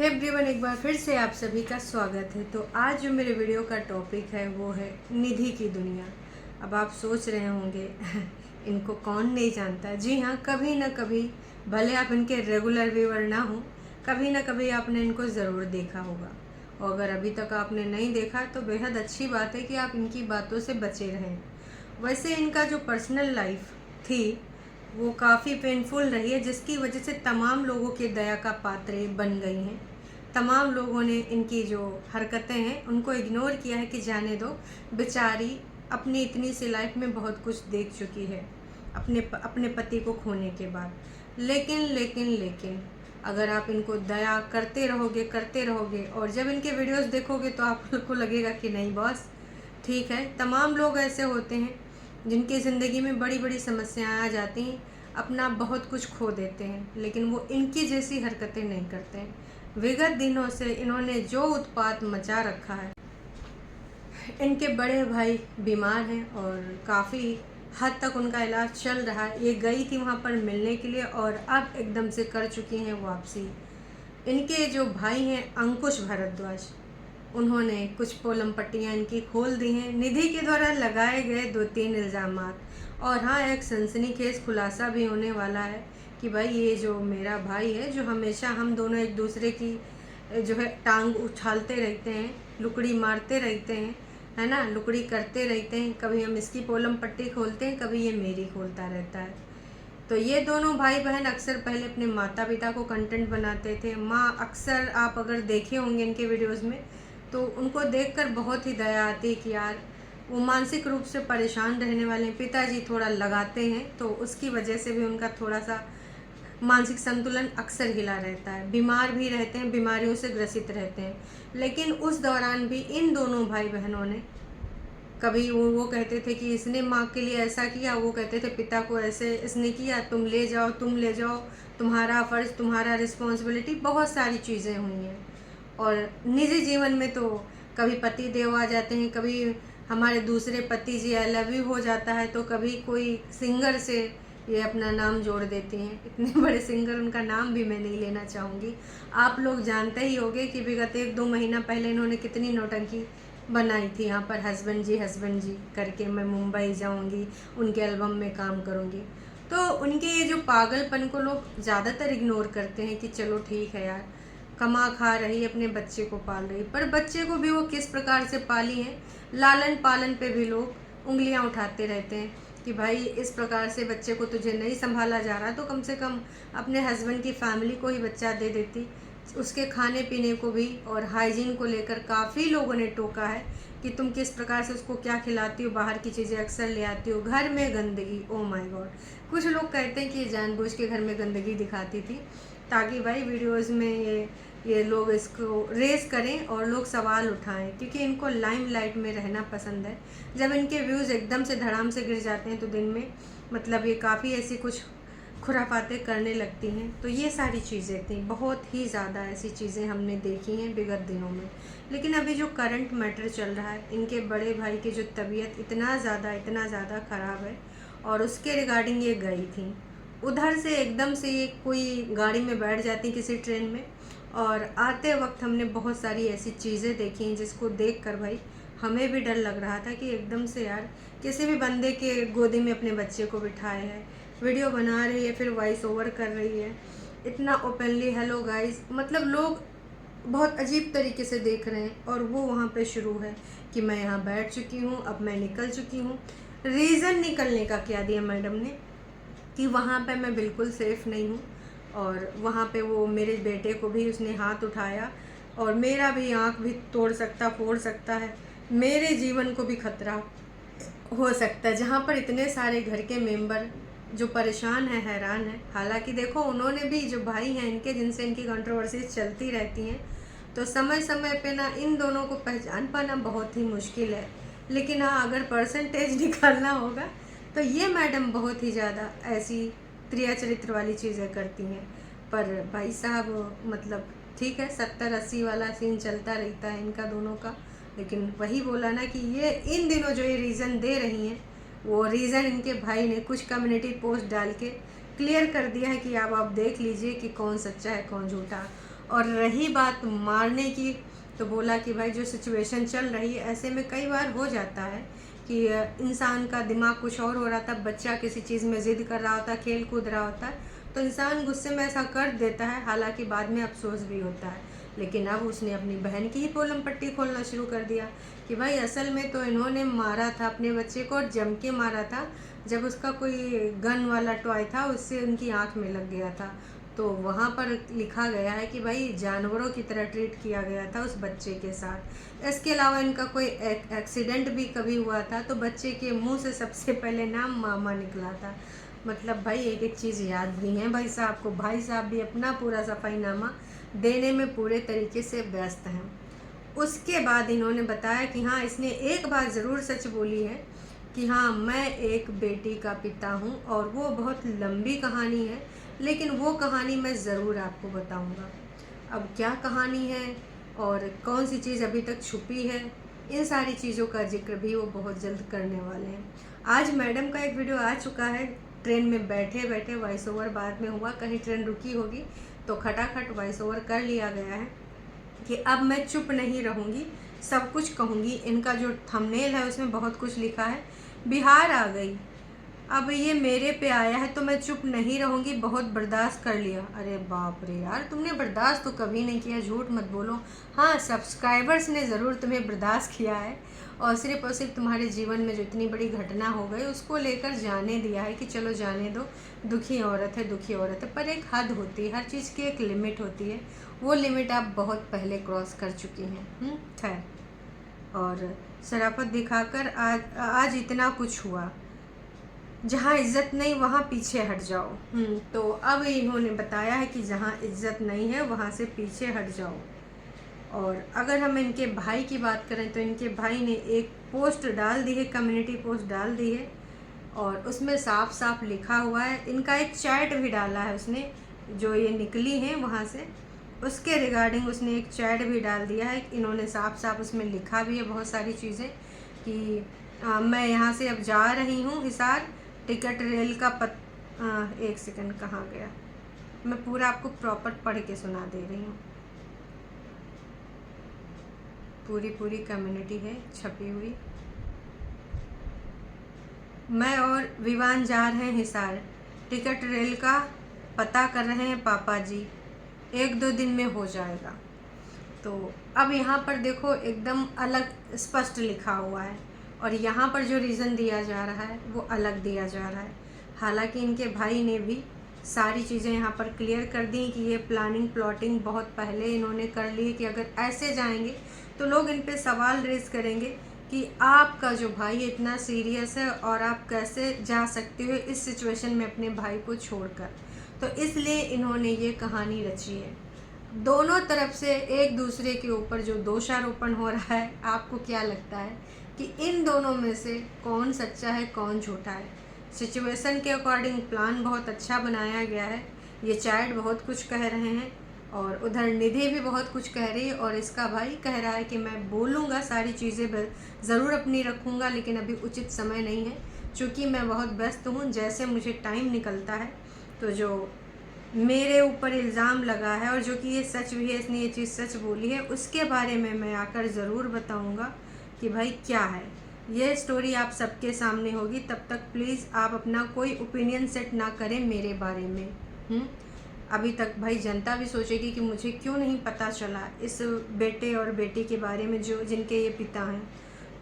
Hey everyone, एक बार फिर से आप सभी का स्वागत है। तो आज जो मेरे वीडियो का टॉपिक है वो है निधि की दुनिया। अब आप सोच रहे होंगे इनको कौन नहीं जानता। जी हाँ, कभी ना कभी, भले आप इनके रेगुलर व्यूअर ना हो, कभी ना कभी आपने इनको ज़रूर देखा होगा। और अगर अभी तक आपने नहीं देखा तो बेहद अच्छी बात है कि आप इनकी बातों से बचे रहें। वैसे इनका जो पर्सनल लाइफ थी वो काफ़ी पेनफुल रही है, जिसकी वजह से तमाम लोगों की दया का पात्र बन गई हैं। तमाम लोगों ने इनकी जो हरकतें हैं उनको इग्नोर किया है कि जाने दो, बेचारी अपनी इतनी सी लाइफ में बहुत कुछ देख चुकी है अपने पति को खोने के बाद। लेकिन अगर आप इनको दया करते रहोगे और जब इनके वीडियोस देखोगे तो आपको लगेगा कि नहीं बॉस, ठीक है। तमाम लोग ऐसे होते हैं जिनकी ज़िंदगी में बड़ी बड़ी समस्याएं आ जाती हैं, अपना बहुत कुछ खो देते हैं, लेकिन वो इनकी जैसी हरकतें नहीं करते हैं। विगत दिनों से इन्होंने जो उत्पात मचा रखा है, इनके बड़े भाई बीमार हैं और काफ़ी हद तक उनका इलाज चल रहा है। ये गई थी वहाँ पर मिलने के लिए और अब एकदम से कर चुकी हैं वापसी। इनके जो भाई हैं अंकुश भारद्वाज, उन्होंने कुछ पोलम पट्टियाँ इनकी खोल दी हैं निधि के द्वारा लगाए गए 2-3 इल्ज़ामात। और हाँ, एक सनसनीखेज खुलासा भी होने वाला है कि भाई ये जो मेरा भाई है, जो हमेशा हम दोनों एक दूसरे की जो है टांग उछालते रहते हैं, लुकड़ी मारते रहते हैं, है ना, लुकड़ी करते रहते हैं। कभी हम इसकी पोलम पट्टी खोलते हैं, कभी ये मेरी खोलता रहता है। तो ये दोनों भाई बहन अक्सर पहले अपने माता पिता को कंटेंट बनाते थे। माँ अक्सर, आप अगर देखे होंगे इनके वीडियोस में, तो उनको देखकर बहुत ही दया आती है कि यार वो मानसिक रूप से परेशान रहने वाले हैं, पिताजी थोड़ा लगाते हैं तो उसकी वजह से भी उनका थोड़ा सा मानसिक संतुलन अक्सर हिला रहता है। बीमार भी रहते हैं, बीमारियों से ग्रसित रहते हैं। लेकिन उस दौरान भी इन दोनों भाई बहनों ने कभी वो कहते थे कि इसने माँ के लिए ऐसा किया, वो कहते थे पिता को ऐसे इसने किया, तुम ले जाओ, तुम्हारा फ़र्ज़, तुम्हारा रिस्पॉन्सिबिलिटी, बहुत सारी चीज़ें हुई हैं। और निजी जीवन में तो कभी पति देव आ जाते हैं, कभी हमारे दूसरे पति जी आई लव यू हो जाता है, तो कभी कोई सिंगर से ये अपना नाम जोड़ देती हैं। इतने बड़े सिंगर, उनका नाम भी मैं नहीं लेना चाहूँगी। आप लोग जानते ही होंगे कि विगत 1-2 महीना पहले इन्होंने कितनी नौटंकी बनाई थी यहाँ पर, हस्बैंड जी करके, मैं मुंबई जाऊँगी, उनके एल्बम में काम करूँगी। तो उनके ये जो पागलपन को लोग ज़्यादातर इग्नोर करते हैं कि चलो ठीक है यार, कमा खा रही, अपने बच्चे को पाल रही। पर बच्चे को भी वो किस प्रकार से पाली है, लालन पालन पे भी लोग उंगलियां उठाते रहते हैं कि भाई इस प्रकार से बच्चे को तुझे नहीं संभाला जा रहा तो कम से कम अपने हस्बैंड की फैमिली को ही बच्चा दे देती। उसके खाने पीने को भी और हाइजीन को लेकर काफ़ी लोगों ने टोका है कि तुम किस प्रकार से उसको क्या खिलाती हो, बाहर की चीज़ें अक्सर ले आती हो, घर में गंदगी। ओ माय गॉड, कुछ लोग कहते हैं कि ये जानबूझ के घर में गंदगी दिखाती थी ताकि भाई वीडियोस में ये लोग इसको रेस करें और लोग सवाल उठाएं, क्योंकि इनको लाइमलाइट में रहना पसंद है। जब इनके व्यूज़ एकदम से धड़ाम से गिर जाते हैं तो दिन में मतलब ये काफ़ी ऐसी कुछ खुराफातें करने लगती हैं। तो ये सारी चीज़ें थी, बहुत ही ज़्यादा ऐसी चीज़ें हमने देखी हैं विगत दिनों में। लेकिन अभी जो करंट मैटर चल रहा है, इनके बड़े भाई की जो तबीयत इतना ज़्यादा ख़राब है और उसके रिगार्डिंग ये गई थी। उधर से एकदम से ये कोई गाड़ी में बैठ जाती किसी ट्रेन में, और आते वक्त हमने बहुत सारी ऐसी चीज़ें देखी हैं जिसको देख कर भाई हमें भी डर लग रहा था कि एकदम से यार किसी भी बंदे के गोदी में अपने बच्चे को बिठाए है, वीडियो बना रही है, फिर वॉइस ओवर कर रही है इतना ओपनली। हेलो गाइस, मतलब लोग बहुत अजीब तरीके से देख रहे हैं और वो वहाँ पे शुरू है कि मैं यहाँ बैठ चुकी हूँ, अब मैं निकल चुकी हूँ। रीज़न निकलने का क्या दिया मैडम ने कि वहाँ पे मैं बिल्कुल सेफ़ नहीं हूँ, और वहाँ पे वो मेरे बेटे को भी उसने हाथ उठाया और मेरा भी आँख भी तोड़ सकता, फोड़ सकता है, मेरे जीवन को भी खतरा हो सकता है, जहाँ पर इतने सारे घर के मेंबर जो परेशान है, हैरान है। हालांकि देखो, उन्होंने भी, जो भाई हैं इनके, जिनसे इनकी कंट्रोवर्सीज चलती रहती हैं, तो समय समय पे ना इन दोनों को पहचान पाना बहुत ही मुश्किल है। लेकिन हाँ, अगर परसेंटेज निकालना होगा तो ये मैडम बहुत ही ज़्यादा ऐसी त्रिया चरित्र वाली चीज़ें करती हैं। पर भाई साहब, मतलब ठीक है, 70-80 वाला सीन चलता रहता है इनका दोनों का। लेकिन वही बोला ना कि ये इन दिनों जो ये रीज़न दे रही हैं, वो रीज़न इनके भाई ने कुछ कम्युनिटी पोस्ट डाल के क्लियर कर दिया है कि अब आप देख लीजिए कि कौन सच्चा है कौन झूठा। और रही बात मारने की, तो बोला कि भाई जो सिचुएशन चल रही है ऐसे में कई बार हो जाता है कि इंसान का दिमाग कुछ और हो रहा था, बच्चा किसी चीज़ में ज़िद कर रहा होता है, खेल कूद रहा होता है, तो इंसान गुस्से में ऐसा कर देता है, हालांकि बाद में अफसोस भी होता है। लेकिन अब उसने अपनी बहन की ही पोलम पट्टी खोलना शुरू कर दिया कि भाई असल में तो इन्होंने मारा था अपने बच्चे को, और जम के मारा था। जब उसका कोई गन वाला टॉय था उससे उनकी आंख में लग गया था, तो वहाँ पर लिखा गया है कि भाई जानवरों की तरह ट्रीट किया गया था उस बच्चे के साथ। इसके अलावा इनका कोई एक्सीडेंट भी कभी हुआ था तो बच्चे के मुंह से सबसे पहले नाम मामा निकला था। मतलब भाई एक एक चीज़ याद नहीं है भाई साहब को। भाई साहब भी अपना पूरा सफाईनामा देने में पूरे तरीके से व्यस्त हैं। उसके बाद इन्होंने बताया कि हाँ, इसने एक बात ज़रूर सच बोली है कि हाँ, मैं एक बेटी का पिता हूँ, और वो बहुत लंबी कहानी है, लेकिन वो कहानी मैं ज़रूर आपको बताऊँगा। अब क्या कहानी है और कौन सी चीज़ अभी तक छुपी है, इन सारी चीज़ों का जिक्र भी वो बहुत जल्द करने वाले हैं। आज मैडम का एक वीडियो आ चुका है, ट्रेन में बैठे बैठे वॉइस ओवर बाद में हुआ, कहीं ट्रेन रुकी होगी तो खटाखट वॉइस ओवर कर लिया गया है कि अब मैं चुप नहीं रहूँगी, सब कुछ कहूँगी। इनका जो थंबनेल है उसमें बहुत कुछ लिखा है, बिहार आ गई, अब ये मेरे पे आया है तो मैं चुप नहीं रहूँगी, बहुत बर्दाश्त कर लिया। अरे बाप रे यार, तुमने बर्दाश्त तो कभी नहीं किया, झूठ मत बोलो। हाँ, सब्सक्राइबर्स ने ज़रूर तुम्हें बर्दाश्त किया है, और सिर्फ तुम्हारे जीवन में जो इतनी बड़ी घटना हो गई उसको लेकर जाने दिया है कि चलो जाने दो, दुखी औरत है दुखी औरत है। पर एक हद होती है, हर चीज़ की एक लिमिट होती है, वो लिमिट आप बहुत पहले क्रॉस कर चुकी हैं। खैर, और शराफत दिखाकर आज इतना कुछ हुआ, जहाँ इज्जत नहीं वहाँ पीछे हट जाओ। तो अब इन्होंने बताया है कि जहाँ इज्जत नहीं है वहाँ से पीछे हट जाओ। और अगर हम इनके भाई की बात करें तो इनके भाई ने एक पोस्ट डाल दी है, कम्युनिटी पोस्ट डाल दी है, और उसमें साफ साफ लिखा हुआ है, इनका एक चैट भी डाला है उसने, जो ये निकली हैं वहाँ से, उसके रिगार्डिंग उसने एक चैट भी डाल दिया है। इन्होंने साफ साफ उसमें लिखा भी है बहुत सारी चीज़ें कि मैं यहाँ से अब जा रही हूँ हिसार, टिकट रेल का एक सेकंड, कहाँ गया, मैं पूरा आपको प्रॉपर पढ़ के सुना दे रही हूँ। पूरी कम्युनिटी है छपी हुई। मैं और विवान जा रहे हैं हिसार, टिकट रेल का पता कर रहे हैं पापा जी, 1-2 दिन में हो जाएगा। तो अब यहाँ पर देखो एकदम अलग स्पष्ट लिखा हुआ है, और यहाँ पर जो रीज़न दिया जा रहा है वो अलग दिया जा रहा है। हालांकि इनके भाई ने भी सारी चीज़ें यहाँ पर क्लियर कर दी कि ये प्लाटिंग बहुत पहले इन्होंने कर ली है कि अगर ऐसे जाएंगे तो लोग इन पे सवाल रेज करेंगे कि आपका जो भाई इतना सीरियस है और आप कैसे जा सकते हो इस सिचुएशन में अपने भाई को छोड़कर। तो इसलिए इन्होंने ये कहानी रची है। दोनों तरफ से एक दूसरे के ऊपर जो दोषारोपण हो रहा है, आपको क्या लगता है कि इन दोनों में से कौन सच्चा है कौन झूठा है? सिचुएशन के अकॉर्डिंग प्लान बहुत अच्छा बनाया गया है, ये चैट बहुत कुछ कह रहे हैं और उधर निधि भी बहुत कुछ कह रही है, और इसका भाई कह रहा है कि मैं बोलूँगा, सारी चीज़ें ज़रूर अपनी रखूँगा, लेकिन अभी उचित समय नहीं है, क्योंकि मैं बहुत व्यस्त हूँ। जैसे मुझे टाइम निकलता है तो जो मेरे ऊपर इल्ज़ाम लगा है और जो कि ये सच भी है, इसने ये चीज़ सच बोली है, उसके बारे में मैं आकर ज़रूर बताऊँगा कि भाई क्या है। ये स्टोरी आप सबके सामने होगी, तब तक प्लीज़ आप अपना कोई ओपिनियन सेट ना करें मेरे बारे में। अभी तक भाई जनता भी सोचेगी कि मुझे क्यों नहीं पता चला इस बेटे और बेटी के बारे में जो जिनके ये पिता हैं।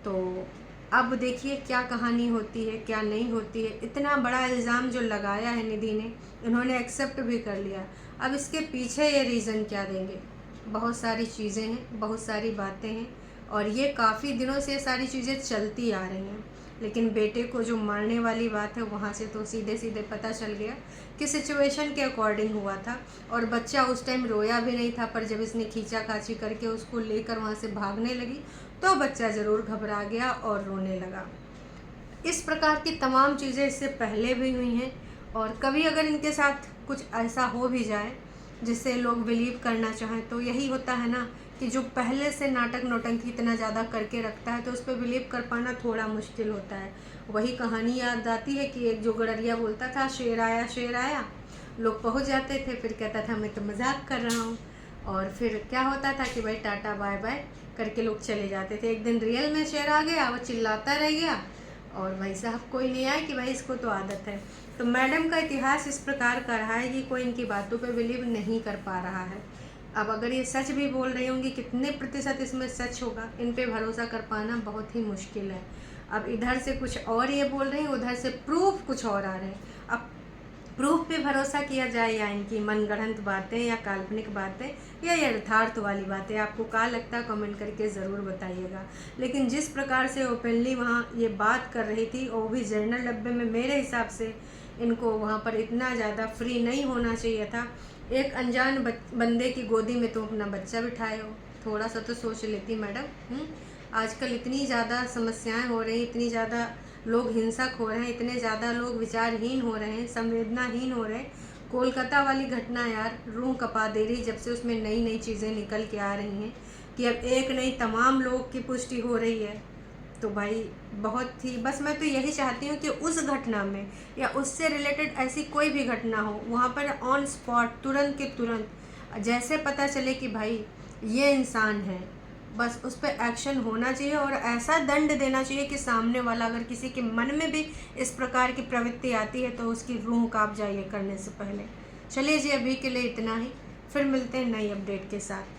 तो अब देखिए क्या कहानी होती है क्या नहीं होती है। इतना बड़ा इल्ज़ाम जो लगाया है निधि ने, इन्होंने एक्सेप्ट भी कर लिया। अब इसके पीछे ये रीज़न क्या देंगे? बहुत सारी चीज़ें हैं, बहुत सारी बातें हैं, और ये काफ़ी दिनों से सारी चीज़ें चलती आ रही हैं। लेकिन बेटे को जो मारने वाली बात है वहाँ से तो सीधे सीधे पता चल गया कि सिचुएशन के अकॉर्डिंग हुआ था, और बच्चा उस टाइम रोया भी नहीं था, पर जब इसने खींचा खाची करके उसको लेकर वहाँ से भागने लगी तो बच्चा ज़रूर घबरा गया और रोने लगा। इस प्रकार की तमाम चीज़ें इससे पहले भी हुई हैं, और कभी अगर इनके साथ कुछ ऐसा हो भी जाए जिससे लोग बिलीव करना चाहें, तो यही होता है ना कि जो पहले से नाटक नौटंकी इतना ज़्यादा करके रखता है तो उस पर बिलीव कर पाना थोड़ा मुश्किल होता है। वही कहानी याद आती है कि एक जो गडरिया बोलता था शेर आया, लोग पहुंच जाते थे, फिर कहता था मैं तो मजाक कर रहा हूँ। और फिर क्या होता था कि भाई टाटा बाय बाय करके लोग चले जाते थे। एक दिन रियल में शेर आ गया, वो चिल्लाता रह गया और भाई साहब कोई नहीं आया कि भाई इसको तो आदत है। तो मैडम का इतिहास इस प्रकार का रहा है कि कोई इनकी बातों पे बिलीव नहीं कर पा रहा है। अब अगर ये सच भी बोल रही होंगी, कितने प्रतिशत इसमें सच होगा, इन पे भरोसा कर पाना बहुत ही मुश्किल है। अब इधर से कुछ और ये बोल रही हैं, उधर से प्रूफ कुछ और आ रहे हैं। अब प्रूफ पे भरोसा किया जाए या इनकी मनगढ़ंत बातें या काल्पनिक बातें या यथार्थ वाली बातें, आपको क्या लगता है कमेंट करके ज़रूर बताइएगा। लेकिन जिस प्रकार से ओपनली वहाँ ये बात कर रही थी, और भी जनरल डब्बे में, मेरे हिसाब से इनको वहाँ पर इतना ज़्यादा फ्री नहीं होना चाहिए था। एक अनजान बंदे की गोदी में तो अपना बच्चा बिठाए हो, थोड़ा सा तो सोच लेती मैडम। आजकल इतनी ज़्यादा समस्याएं हो रही, इतनी ज़्यादा लोग हिंसक हो रहे हैं, इतने ज़्यादा लोग विचारहीन हो रहे हैं, संवेदनाहीन हो रहे हैं। कोलकाता वाली घटना यार रूह कपा दे रही, जब से उसमें नई नई चीज़ें निकल के आ रही हैं कि अब एक नहीं तमाम लोग की पुष्टि हो रही है। तो भाई बहुत ही, बस मैं तो यही चाहती हूँ कि उस घटना में या उससे रिलेटेड ऐसी कोई भी घटना हो, वहाँ पर ऑन स्पॉट तुरंत के तुरंत जैसे पता चले कि भाई ये इंसान है, बस उस पर एक्शन होना चाहिए और ऐसा दंड देना चाहिए कि सामने वाला, अगर किसी के मन में भी इस प्रकार की प्रवृत्ति आती है तो उसकी रूह कांप जाइए करने से पहले। चलिए जी, अभी के लिए इतना ही, फिर मिलते हैं नई अपडेट के साथ।